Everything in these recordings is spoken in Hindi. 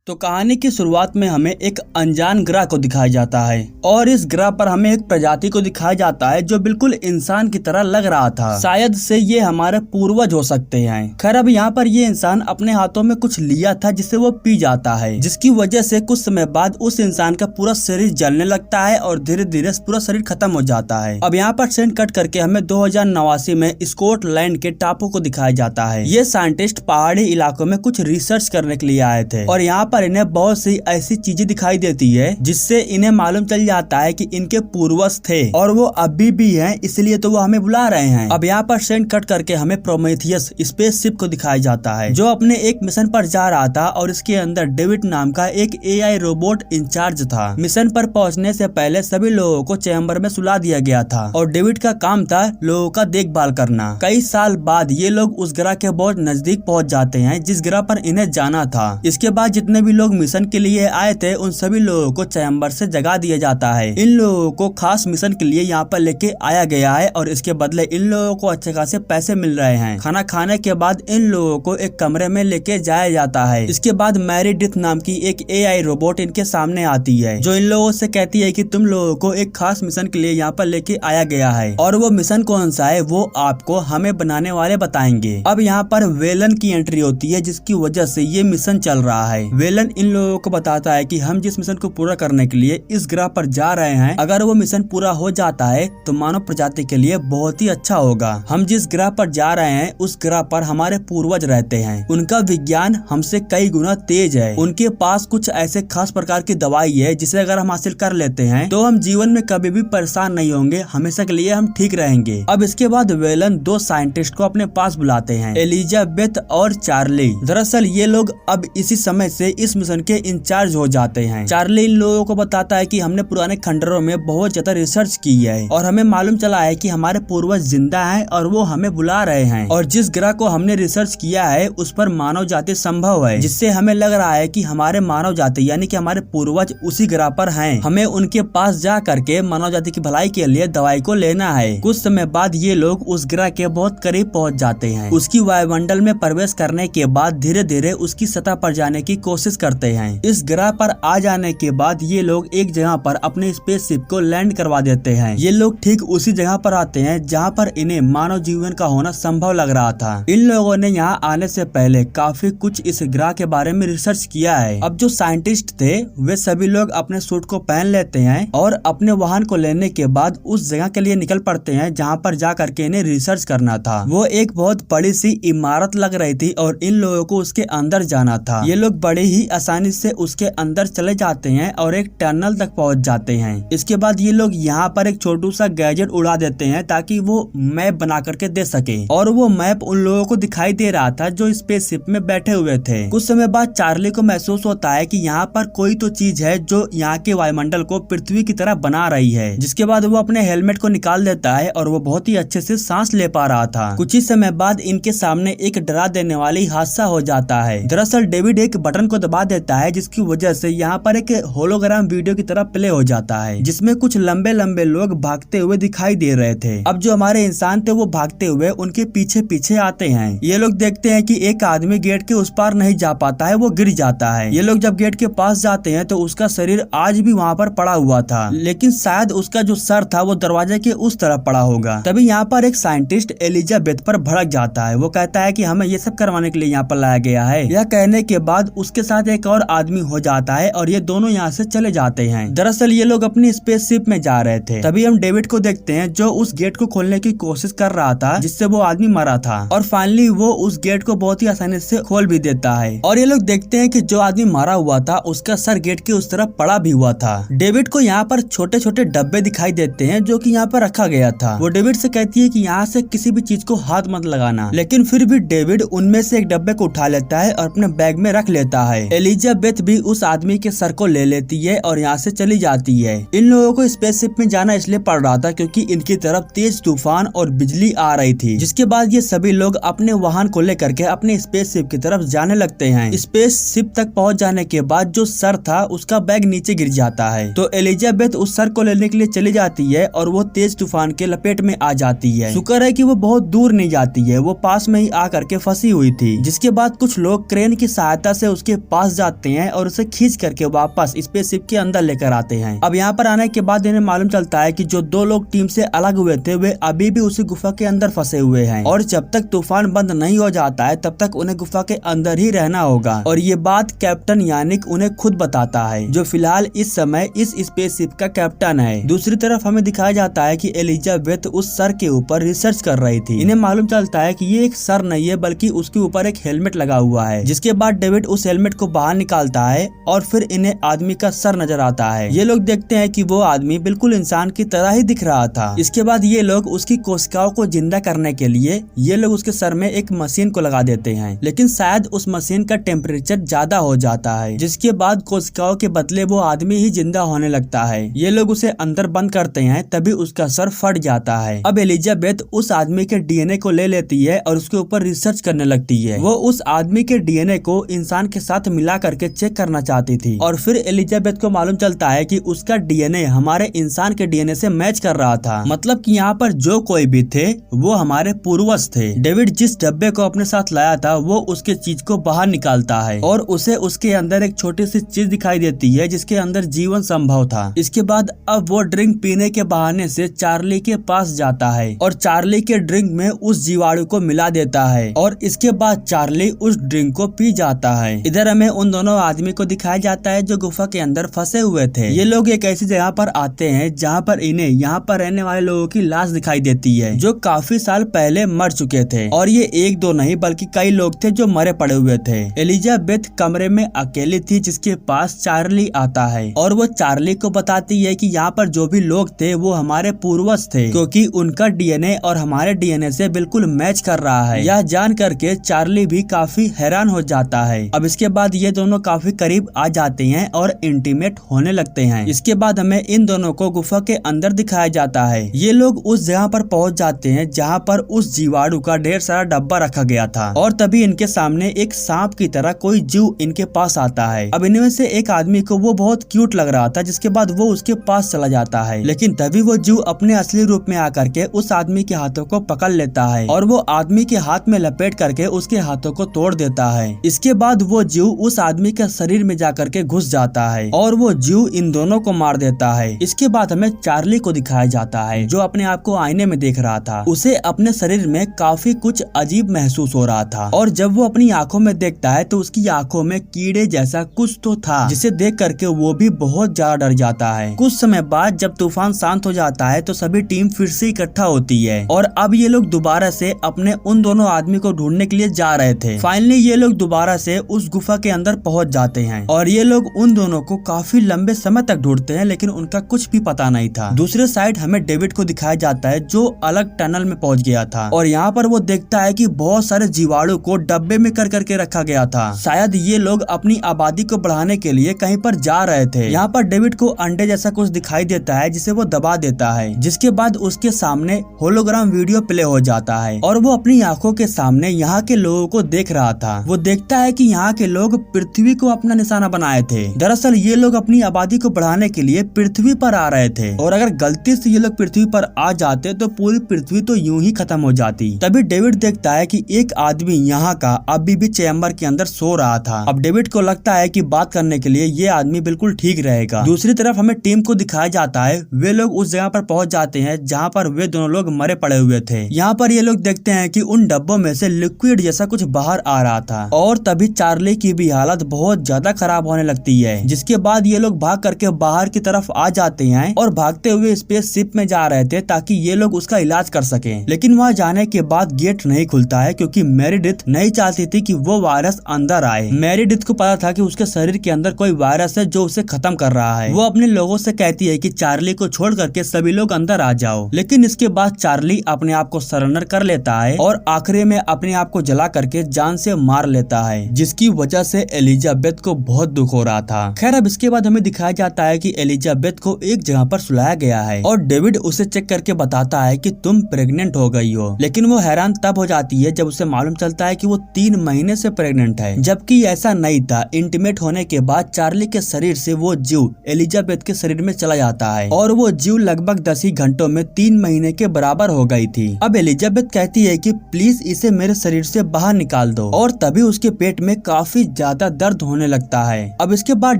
तो कहानी की शुरुआत में हमें एक अनजान ग्रह को दिखाया जाता है और इस ग्रह पर हमें एक प्रजाति को दिखाया जाता है जो बिल्कुल इंसान की तरह लग रहा था। शायद से ये हमारे पूर्वज हो सकते हैं। खैर अब यहाँ पर ये इंसान अपने हाथों में कुछ लिया था जिसे वो पी जाता है, जिसकी वजह से कुछ समय बाद उस इंसान का पूरा शरीर जलने लगता है और धीरे धीरे पूरा शरीर खत्म हो जाता है। अब यहाँ पर सीन कट करके हमें 2089 में स्कॉटलैंड के टापू को दिखाया जाता है। ये साइंटिस्ट पहाड़ी इलाकों में कुछ रिसर्च करने के लिए आए थे और यहाँ पर इन्हें बहुत सी ऐसी चीजें दिखाई देती है जिससे इन्हें मालूम चल जाता है कि इनके पूर्वज थे और वो अभी भी हैं, इसलिए तो वो हमें बुला रहे हैं। अब यहाँ पर सेंड कट करके हमें प्रोमेथियस स्पेसशिप को दिखाया जाता है जो अपने एक मिशन पर जा रहा था और इसके अंदर डेविड नाम का एक एआई रोबोट इंचार्ज था। मिशन पर पहुंचने से पहले सभी लोगों को चैम्बर में सुला दिया गया था और डेविड का काम था लोगों का देखभाल करना। कई साल बाद ये लोग उस ग्रह के बहुत नजदीक पहुंच जाते हैं जिस ग्रह पर इन्हें जाना था। इसके बाद जितने भी लोग मिशन के लिए आए थे उन सभी लोगों को चैम्बर से जगा दिया जाता है। इन लोगों को खास मिशन के लिए यहाँ पर लेके आया गया है और इसके बदले इन लोगों को अच्छे खासे पैसे मिल रहे हैं। खाना खाने के बाद इन लोगों को एक कमरे में लेके जाया जाता है। इसके बाद मैरीडिथ नाम की एक एआई रोबोट इनके सामने आती है जो इन लोगों से कहती है कि तुम लोगों को एक खास मिशन के लिए यहाँ पर लेके आया गया है और वो मिशन कौन सा है वो आपको हमें बनाने वाले बताएंगे। अब यहाँ पर वेलन की एंट्री होती है जिसकी वजह से ये मिशन चल रहा है। वेलन इन लोगों को बताता है कि हम जिस मिशन को पूरा करने के लिए इस ग्रह पर जा रहे हैं, अगर वो मिशन पूरा हो जाता है तो मानव प्रजाति के लिए बहुत ही अच्छा होगा। हम जिस ग्रह पर जा रहे हैं उस ग्रह पर हमारे पूर्वज रहते हैं। उनका विज्ञान हमसे कई गुना तेज है। उनके पास कुछ ऐसे खास प्रकार की दवाई है जिसे अगर हम हासिल कर लेते हैं तो हम जीवन में कभी भी परेशान नहीं होंगे, हमेशा के लिए हम ठीक रहेंगे। अब इसके बाद वेलन दो साइंटिस्ट को अपने पास बुलाते हैं, एलिजाबेथ और चार्ली। दरअसल ये लोग अब इसी समय से इस मिशन के इंचार्ज हो जाते हैं। चार्ली इन लोगों को बताता है कि हमने पुराने खंडरों में बहुत ज्यादा रिसर्च की है और हमें मालूम चला है कि हमारे पूर्वज जिंदा हैं और वो हमें बुला रहे हैं और जिस ग्रह को हमने रिसर्च किया है उस पर मानव जाति संभव है, जिससे हमें लग रहा है कि हमारे मानव जाति यानी कि हमारे पूर्वज उसी ग्रह पर हैं। हमें उनके पास जा करके मानव जाति की भलाई के लिए दवाई को लेना है। कुछ समय बाद ये लोग उस ग्रह के बहुत करीब पहुँच जाते हैं। उसकी वायुमंडल में प्रवेश करने के बाद धीरे धीरे उसकी सतह पर जाने की कोशिश करते हैं। इस ग्रह पर आ जाने के बाद ये लोग एक जगह पर अपने स्पेसशिप को लैंड करवा देते हैं। ये लोग ठीक उसी जगह पर आते हैं जहाँ पर इन्हें मानव जीवन का होना संभव लग रहा था। इन लोगों ने यहाँ आने से पहले काफी कुछ इस ग्रह के बारे में रिसर्च किया है। अब जो साइंटिस्ट थे वे सभी लोग अपने सूट को पहन लेते हैं और अपने वाहन को लेने के बाद उस जगह के लिए निकल पड़ते हैं जहाँ पर जा करके इन्हें रिसर्च करना था। वो एक बहुत बड़ी सी इमारत लग रही थी और इन लोगों को उसके अंदर जाना था। ये लोग बड़े ही आसानी से उसके अंदर चले जाते हैं और एक टनल तक पहुंच जाते हैं। इसके बाद ये लोग यहाँ पर एक छोटू सा गैजेट उड़ा देते हैं ताकि वो मैप बना करके दे सके और वो मैप उन लोगों को दिखाई दे रहा था जो स्पेसशिप में बैठे हुए थे। कुछ समय बाद चार्ली को महसूस होता है कि यहाँ पर कोई तो चीज है जो यहाँ के वायुमंडल को पृथ्वी की तरह बना रही है, जिसके बाद वो अपने हेलमेट को निकाल देता है और वो बहुत ही अच्छे से सांस ले पा रहा था। कुछ ही समय बाद इनके सामने एक डरा देने वाली हादसा हो जाता है। दरअसल डेविड एक बटन को दबा देता है जिसकी वजह से यहाँ पर एक होलोग्राम वीडियो की तरह प्ले हो जाता है जिसमें कुछ लंबे लंबे लोग भागते हुए दिखाई दे रहे थे। अब जो हमारे इंसान थे वो भागते हुए उनके पीछे पीछे आते हैं। ये लोग देखते हैं कि एक आदमी गेट के उस पार नहीं जा पाता है, वो गिर जाता है। ये लोग जब गेट के पास जाते हैं तो उसका शरीर आज भी वहाँ पर पड़ा हुआ था, लेकिन शायद उसका जो सर था वो दरवाजे के उस तरफ पड़ा होगा। तभी यहाँ पर एक साइंटिस्ट एलिजाबेथ पर भड़क जाता है। वो कहता है कि हमें ये सब करवाने के लिए यहाँ पर लाया गया है। यह कहने के बाद उसके साथ एक और आदमी हो जाता है और ये दोनों यहाँ से चले जाते हैं। दरअसल ये लोग अपनी स्पेसशिप में जा रहे थे। तभी हम डेविड को देखते हैं जो उस गेट को खोलने की कोशिश कर रहा था जिससे वो आदमी मरा था और फाइनली वो उस गेट को बहुत ही आसानी से खोल भी देता है और ये लोग देखते हैं कि जो आदमी मारा हुआ था उसका सर गेट के उस तरफ पड़ा भी हुआ था। डेविड को यहाँ पर छोटे छोटे डब्बे दिखाई देते हैं जो कि यहाँ पर रखा गया था। वो डेविड से कहती है कि यहाँ से किसी भी चीज को हाथ मत लगाना, लेकिन फिर भी डेविड उनमें से एक डब्बे को उठा लेता है और अपने बैग में रख लेता है। एलिजाबेथ भी उस आदमी के सर को ले लेती है और यहाँ से चली जाती है। इन लोगों को स्पेसशिप में जाना इसलिए पड़ रहा था क्योंकि इनकी तरफ तेज तूफान और बिजली आ रही थी, जिसके बाद ये सभी लोग अपने वाहन को लेकर के अपने स्पेसशिप की तरफ जाने लगते हैं। स्पेसशिप तक पहुंच जाने के बाद जो सर था उसका बैग नीचे गिर जाता है तो एलिजाबेथ उस सर को लेने के लिए चली जाती है और वो तेज तूफान के लपेट में आ जाती है। शुक्र है कि वो बहुत दूर नहीं जाती है, वो पास में ही आकर के फंसी हुई थी। जिसके बाद कुछ लोग क्रेन की सहायता से उसके पास जाते हैं और उसे खींच करके वापस स्पेसशिप के अंदर लेकर आते हैं। अब यहाँ पर आने के बाद इन्हें मालूम चलता है कि जो 2 लोग टीम से अलग हुए थे वे अभी भी उसी गुफा के अंदर फंसे हुए हैं और जब तक तूफान बंद नहीं हो जाता है तब तक उन्हें गुफा के अंदर ही रहना होगा। और ये बात कैप्टन यानिक उन्हें खुद बताता है, जो फिलहाल इस समय इस स्पेसशिप का कैप्टन है। दूसरी तरफ हमें दिखाया जाता है कि एलिजाबेथ उस सर के ऊपर रिसर्च कर रही थी। इन्हें मालूम चलता है कि ये एक सर नहीं है बल्कि उसके ऊपर एक हेलमेट लगा हुआ है। जिसके बाद डेविड उस हेलमेट को बाहर निकालता है और फिर इन्हें आदमी का सर नजर आता है। ये लोग देखते हैं कि वो आदमी बिल्कुल इंसान की तरह ही दिख रहा था। इसके बाद ये लोग उसकी कोशिकाओं को जिंदा करने के लिए ये लोग उसके सर में एक मशीन को लगा देते हैं, लेकिन शायद उस मशीन का टेम्परेचर ज्यादा हो जाता है, जिसके बाद कोशिकाओं के बदले वो आदमी ही जिंदा होने लगता है। ये लोग उसे अंदर बंद करते हैं, तभी उसका सर फट जाता है। अब एलिजाबेथ उस आदमी के डीएनए को ले लेती है और उसके ऊपर रिसर्च करने लगती है। वो उस आदमी के डीएनए को इंसान के साथ मिला करके चेक करना चाहती थी और फिर एलिजाबेथ को मालूम चलता है कि उसका डीएनए हमारे इंसान के डीएनए से मैच कर रहा था। मतलब कि यहाँ पर जो कोई भी थे वो हमारे पूर्वज थे। डेविड जिस डब्बे को अपने साथ लाया था वो उसके चीज को बाहर निकालता है और उसे उसके अंदर एक छोटी सी चीज दिखाई देती है जिसके अंदर जीवन संभव था। इसके बाद अब वो ड्रिंक पीने के बहाने से चार्ली के पास जाता है और चार्ली के ड्रिंक में उस जीवाणु को मिला देता है और इसके बाद चार्ली उस ड्रिंक को पी जाता है। इधर हमें उन दोनों आदमी को दिखाया जाता है जो गुफा के अंदर फंसे हुए थे। ये लोग एक ऐसी जगह पर आते हैं जहाँ पर इन्हें यहाँ पर रहने वाले लोगों की लाश दिखाई देती है जो काफी साल पहले मर चुके थे और ये 1-2 नहीं बल्कि कई लोग थे जो मरे पड़े हुए थे। एलिजाबेथ कमरे में अकेली थी जिसके पास चार्ली आता है और वो चार्ली को बताती है कि यहाँ पर जो भी लोग थे वो हमारे पूर्वज थे क्योंकि उनका डीएनए और हमारे डीएनए से बिल्कुल मैच कर रहा है। यह जान करके चार्ली भी काफी हैरान हो जाता है। अब इसके बाद ये दोनों काफी करीब आ जाते हैं और इंटीमेट होने लगते हैं। इसके बाद हमें इन दोनों को गुफा के अंदर दिखाया जाता है। ये लोग उस जगह पर पहुंच जाते हैं जहां पर उस जीवाणु का ढेर सारा डब्बा रखा गया था और तभी इनके सामने एक सांप की तरह कोई जीव इनके पास आता है। अब इनमें से एक आदमी को वो बहुत क्यूट लग रहा था जिसके बाद वो उसके पास चला जाता है, लेकिन तभी वो जीव अपने असली रूप में आकर के उस आदमी के हाथों को पकड़ लेता है और वो आदमी के हाथ में लपेट करके उसके हाथों को तोड़ देता है। इसके बाद वो जीव उस आदमी के शरीर में जाकर के घुस जाता है और वो जीव इन दोनों को मार देता है। इसके बाद हमें चार्ली को दिखाया जाता है जो अपने आप को आईने में देख रहा था। उसे अपने शरीर में काफी कुछ अजीब महसूस हो रहा था और जब वो अपनी आंखों में देखता है तो उसकी आंखों में कीड़े जैसा कुछ तो था जिसे देख करके वो भी बहुत ज्यादा डर जाता है। कुछ समय बाद जब तूफान शांत हो जाता है तो सभी टीम फिर से इकट्ठा होती है और अब ये लोग दोबारा से अपने उन दोनों आदमी को ढूंढने के लिए जा रहे थे। फाइनली ये लोग दोबारा से उस गुफा के अंदर पहुंच जाते हैं और ये लोग उन दोनों को काफी लंबे समय तक ढूंढते हैं लेकिन उनका कुछ भी पता नहीं था। दूसरे साइड हमें डेविड को दिखाया जाता है जो अलग टनल में पहुंच गया था और यहाँ पर वो देखता है कि बहुत सारे जीवाणु को डब्बे में कर करके रखा गया था। शायद ये लोग अपनी आबादी को बढ़ाने के लिए कहीं पर जा रहे थे। यहाँ पर डेविड को अंडे जैसा कुछ दिखाई देता है जिसे वो दबा देता है, जिसके बाद उसके सामने होलोग्राम वीडियो प्ले हो जाता है और वो अपनी आंखों के सामने यहाँ के लोगों को देख रहा था। वो देखता है कि यहाँ के लोग पृथ्वी को अपना निशाना बनाए थे। दरअसल ये लोग अपनी आबादी को बढ़ाने के लिए पृथ्वी पर आ रहे थे और अगर गलती से ये लोग पृथ्वी पर आ जाते तो पूरी पृथ्वी तो यूं ही खत्म हो जाती। तभी डेविड देखता है कि एक आदमी यहाँ का अभी भी चैम्बर के अंदर सो रहा था। अब डेविड को लगता है कि बात करने के लिए ये आदमी बिल्कुल ठीक रहेगा। दूसरी तरफ हमें टीम को दिखाया जाता है, वे लोग उस जगह पर पहुंच जाते हैं जहाँ पर वे दोनों लोग मरे पड़े हुए थे। यहाँ पर ये लोग देखते हैं कि उन डब्बों में से लिक्विड जैसा कुछ बाहर आ रहा था और तभी चार्ली की भी हालत बहुत ज्यादा खराब होने लगती है, जिसके बाद ये लोग भाग करके बाहर की तरफ आ जाते हैं और भागते हुए स्पेसशिप में जा रहे थे ताकि ये लोग उसका इलाज कर सकें। लेकिन वहाँ जाने के बाद गेट नहीं खुलता है क्योंकि मेरिडिथ नहीं चाहती थी कि वो वायरस अंदर आए। मेरिडिथ को पता था कि उसके शरीर के अंदर कोई वायरस है जो उसे खत्म कर रहा है। वो अपने लोगों से कहती है कि चार्ली को छोड़ करके सभी लोग अंदर आ जाओ, लेकिन इसके बाद चार्ली अपने आप को सरेंडर कर लेता है और आखिरी में अपने आप को जला करके जान से मार लेता है, जिसकी वजह से एलिजाबेथ को बहुत दुख हो रहा था। खैर अब इसके बाद हमें दिखाया जाता है कि एलिजाबेथ को एक जगह पर सुलाया गया है और डेविड उसे चेक करके बताता है कि तुम प्रेग्नेंट हो गई हो, लेकिन वो हैरान तब हो जाती है जब उसे मालूम चलता है कि वो 3 महीने से प्रेग्नेंट है, जबकि ऐसा नहीं था। इंटीमेट होने के बाद चार्ली के शरीर से वो जीव एलिजाबेथ के शरीर में चला जाता है और वो जीव लगभग 10 ही घंटों में 3 महीने के बराबर हो गई थी। अब एलिजाबेथ कहती है कि प्लीज इसे मेरे शरीर से बाहर निकाल दो और तभी उसके पेट में काफी ज्यादा दर्द होने लगता है। अब इसके बाद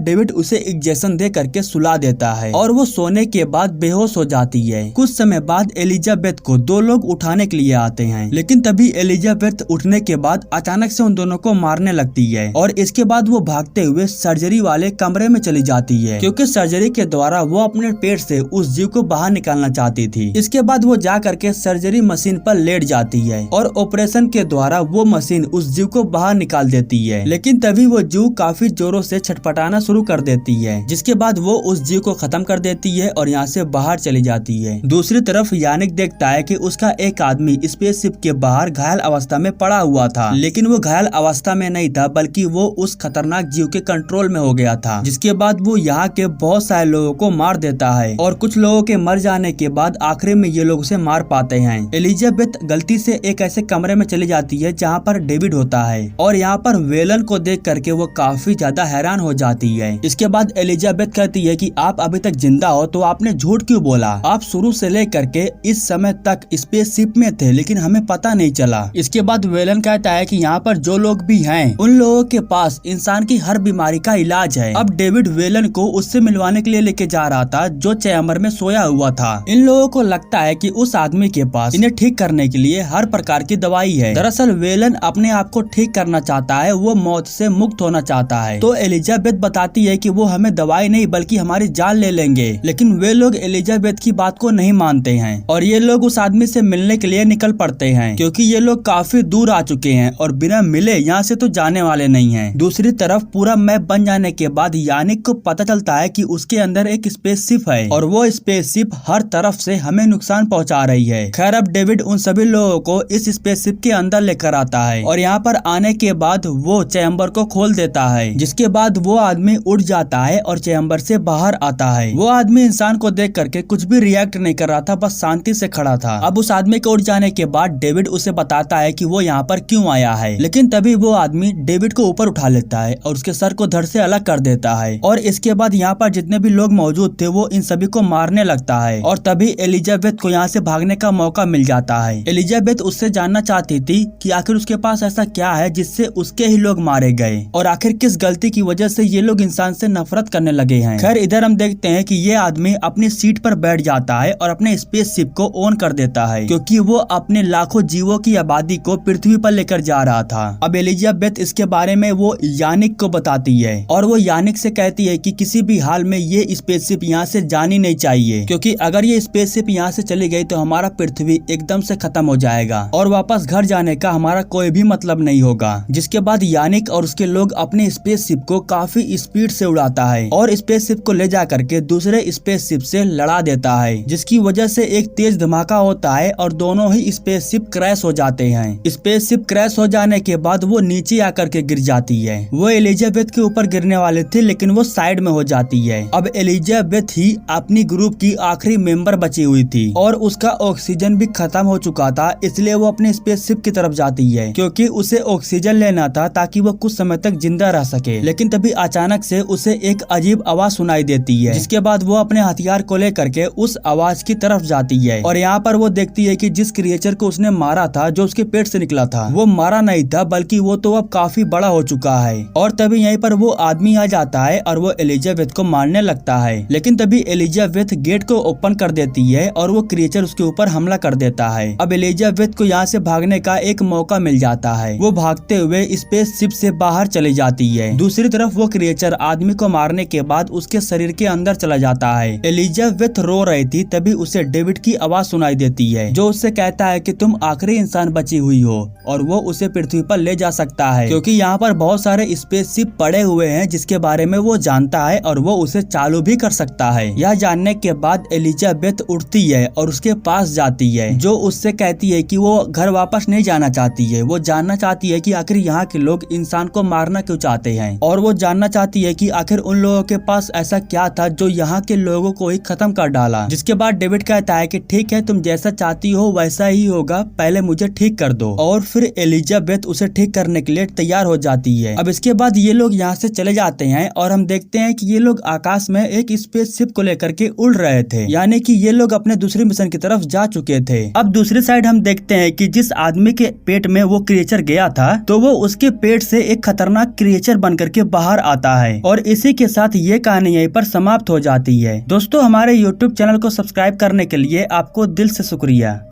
डेविड उसे इंजेक्शन दे करके सुला देता है और वो सोने के बाद बेहोश हो जाती है। कुछ समय बाद एलिजाबेथ को दो लोग उठाने के लिए आते हैं, लेकिन तभी एलिजाबेथ उठने के बाद अचानक से उन दोनों को मारने लगती है और इसके बाद वो भागते हुए सर्जरी वाले कमरे में चली जाती है, क्योंकि सर्जरी के द्वारा वो अपने पेट से उस जीव को बाहर निकालना चाहती थी। इसके बाद वो जा करके सर्जरी मशीन पर लेट जाती है और ऑपरेशन के द्वारा वो मशीन उस जीव को बाहर निकाल देती है, लेकिन तभी वो जीव काफी जोरों से छटपटाना शुरू कर देती है, जिसके बाद वो उस जीव को खत्म कर देती है और यहाँ से बाहर चली जाती है। दूसरी तरफ यानिक देखता है कि उसका एक आदमी स्पेसशिप के बाहर घायल अवस्था में पड़ा हुआ था, लेकिन वो घायल अवस्था में नहीं था, बल्कि वो उस खतरनाक जीव के कंट्रोल में हो गया था। जिसके बाद वो यहाँ के बहुत सारे लोगों को मार देता है और कुछ लोगों के मर जाने के बाद आखिरी में ये लोग उसे मार पाते हैं। एलिजाबेथ गलती से एक ऐसे कमरे में चली जाती है जहाँ पर डेविड होता है और यहाँ पर वेलन को देख करके वो काफी ज्यादा हैरान हो जाती है। इसके बाद एलिजाबेथ कहती है कि आप अभी तक जिंदा हो तो आपने झूठ क्यों बोला? आप शुरू से लेकर के इस समय तक स्पेसशिप में थे, लेकिन हमें पता नहीं चला। इसके बाद वेलन कहता है कि यहाँ पर जो लोग भी हैं उन लोगों के पास इंसान की हर बीमारी का इलाज है। अब डेविड वेलन को उससे मिलवाने के लिए लेके जा रहा था जो चैम्बर में सोया हुआ था। इन लोगों को लगता है कि उस आदमी के पास इन्हें ठीक करने के लिए हर प्रकार की दवाई है। दरअसल वेलन अपने आप को ठीक करना चाहता है, वो मौत से मुक्त होना चाहता है। तो एलिजाबेथ बताती है कि वो हमें दवाई नहीं बल्कि हमारी जान ले लेंगे, लेकिन वे लोग एलिजाबेथ की बात को नहीं मानते हैं और ये लोग उस आदमी से मिलने के लिए निकल पड़ते हैं, क्योंकि ये लोग काफी दूर आ चुके हैं और बिना मिले यहाँ से तो जाने वाले नहीं हैं। दूसरी तरफ पूरा मैप बन जाने के बाद यानिक को पता चलता है कि उसके अंदर एक स्पेसशिप है और वो स्पेसशिप हर तरफ से हमें नुकसान पहुंचा रही है। खैर अब डेविड उन सभी लोगों को इस स्पेसशिप के अंदर लेकर आता है और यहाँ पर आने के बाद वो चैम्बर को खोल देता है, जिसके बाद वो आदमी उड़ जाता है और चैम्बर से बाहर आता है। वो आदमी इंसान को देख करके कुछ भी रिएक्ट नहीं कर रहा था, बस शांति से खड़ा था। अब उस आदमी के उड़ जाने के बाद डेविड उसे बताता है कि वो यहाँ पर क्यों आया है, लेकिन तभी वो आदमी डेविड को ऊपर उठा लेता है और उसके सर को धड़ से अलग कर देता है और इसके बाद यहाँ पर जितने भी लोग मौजूद थे वो इन सभी को मारने लगता है और तभी एलिजाबेथ को यहाँ से भागने का मौका मिल जाता है। एलिजाबेथ उससे जानना चाहती थी कि आखिर उसके पास ऐसा क्या है जिससे उसके ही लोग मारे गए और आखिर किस गलती की वजह से ये लोग इंसान से नफरत करने लगे हैं। खैर इधर हम देखते हैं कि ये आदमी अपनी सीट पर बैठ जाता है और अपने स्पेसशिप को ऑन कर देता है, क्योंकि वो अपने लाखों जीवों की आबादी को पृथ्वी पर लेकर जा रहा था। अब एलिजाबेथ इसके बारे में वो यानिक को बताती है और वो यानिक से कहती है कि किसी भी हाल में ये स्पेसशिप यहाँ से जानी नहीं चाहिए, क्योंकि अगर ये स्पेसशिप यहाँ से चली गई तो हमारा पृथ्वी एकदम से खत्म हो जाएगा और वापस घर जाने का हमारा कोई भी मतलब नहीं होगा। जिसके बाद यानिक और उसके लोग अपने स्पेसशिप को काफी स्पीड से उड़ाता है और स्पेसशिप को ले जा करके दूसरे स्पेसशिप से लड़ा देता है, जिसकी वजह से एक तेज धमाका होता है और दोनों ही स्पेसशिप क्रैश हो जाते हैं। स्पेसशिप क्रैश हो जाने के बाद वो नीचे आकर के गिर जाती है। वो एलिजाबेथ के ऊपर गिरने वाले थे, लेकिन वो साइड में हो जाती है। अब एलिजाबेथ ही अपनी ग्रुप की आखिरी मेंबर बची हुई थी और उसका ऑक्सीजन भी खत्म हो चुका था, इसलिए वो अपने स्पेसशिप की तरफ जाती है, क्योंकि उसे ऑक्सीजन लेना था ताकि वो कुछ समय तक जिंदा रह सके। लेकिन तभी अचानक से उसे एक अजीब आवाज सुनाई देती है, जिसके बाद वो अपने हथियार को लेकर के उस आवाज की तरफ जाती है और यहाँ पर वो देखती है कि जिस क्रिएचर को उसने मारा था, जो उसके पेट से निकला था, वो मारा नहीं था, बल्कि वो तो अब काफी बड़ा हो चुका है। और तभी यहीं पर वो आदमी आ जाता है और वो एलिजाबेथ को मारने लगता है, लेकिन तभी एलिजाबेथ गेट को ओपन कर देती है और वो क्रिएचर उसके ऊपर हमला कर देता है। अब एलिजाबेथ को यहाँ से भागने का एक मौका मिल जाता है, वो भागते हुए स्पेसशिप से बाहर चली जाती है। दूसरी तरफ वो क्रिएचर आदमी को मारने के बाद उसके शरीर के अंदर चला जाता है। एलिजाबेथ रो रही थी, तभी उसे डेविड की आवाज सुनाई देती है, जो उससे कहता है कि तुम आखिरी इंसान बची हुई हो और वो उसे पृथ्वी पर ले जा सकता है, क्योंकि यहाँ पर बहुत सारे स्पेसशिप पड़े हुए हैं जिसके बारे में वो जानता है और वो उसे चालू भी कर सकता है। यह जानने के बाद एलिजाबेथ उठती है और उसके पास जाती है, जो उससे कहती है कि वो घर वापस नहीं जाना चाहती है। वो जानना चाहती है कि आखिर यहाँ के लोग इंसान को मारना क्यों चाहते हैं और वो जानना चाहती है कि आखिर उन लोगों के पास ऐसा क्या था जो यहाँ के लोगों को ही खत्म कर डाला। जिसके बाद डेविड कहता है कि ठीक है, तुम जैसा चाहती हो वैसा ही होगा, पहले मुझे ठीक कर दो। और फिर एलिजाबेथ उसे ठीक करने के लिए तैयार हो जाती है। अब इसके बाद ये लोग यहाँ से चले जाते हैं और हम देखते हैं कि ये लोग आकाश में एक स्पेसशिप को लेकर के उड़ रहे थे, यानी कि ये लोग अपने दूसरे मिशन की तरफ जा चुके थे। अब दूसरी साइड हम देखते हैं कि जिस आदमी के पेट में वो क्रिएचर गया था, तो वो उसके पेट से एक खतरनाक क्रिएचर बन करके बाहर आता है। और इसी के साथ ये कहानी यहीं पर समाप्त हो जाती है। दोस्तों, हमारे YouTube चैनल को सब्सक्राइब करने के लिए आपको दिल से शुक्रिया।